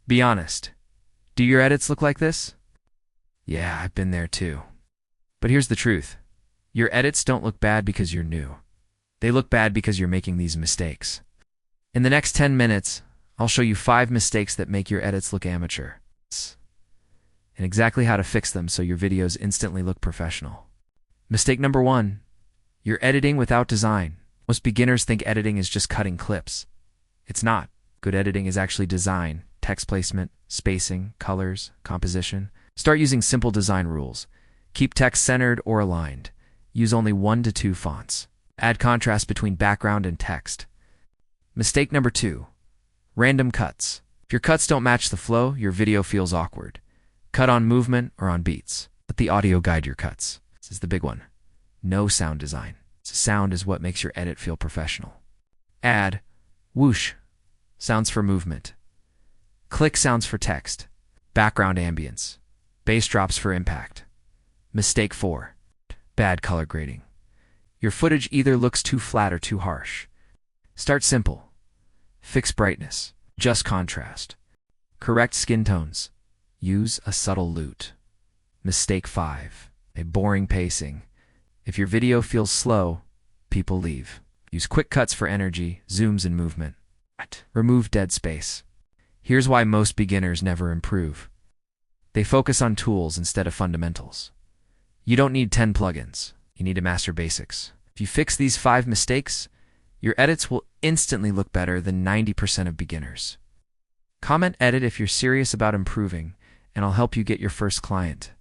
Be honest. Do your edits look like this? Yeah, I've been there too. But here's the truth. Your edits don't look bad because you're new. They look bad because you're making these mistakes. In the next 10 minutes, I'll show you 5 mistakes that make your edits look amateur, and exactly how to fix them so your videos instantly look professional. Mistake number 1. You're editing without design. Most beginners think editing is just cutting clips. It's not. Good editing is actually design, text placement, spacing, colors, composition. Start using simple design rules. Keep text centered or aligned. Use only 1 to 2 fonts. Add contrast between background and text. Mistake number 2. Random cuts. If your cuts don't match the flow, your video feels awkward. Cut on movement or on beats. Let the audio guide your cuts. This is the big one. No sound design. Sound is what makes your edit feel professional. Add whoosh sounds for movement. Click sounds for text. Background ambience. Bass drops for impact. Mistake 4. Bad color grading. Your footage either looks too flat or too harsh. Start simple. Fix brightness. Adjust contrast. Correct skin tones. Use a subtle lute. Mistake 5. A boring pacing. If your video feels slow, people leave. Use quick cuts for energy, zooms, and movement. Remove dead space. Here's why most beginners never improve. They focus on tools instead of fundamentals. You don't need 10 plugins. You need to master basics. If you fix these 5 mistakes, your edits will instantly look better than 90% of beginners. Comment edit if you're serious about improving, and I'll help you get your first client.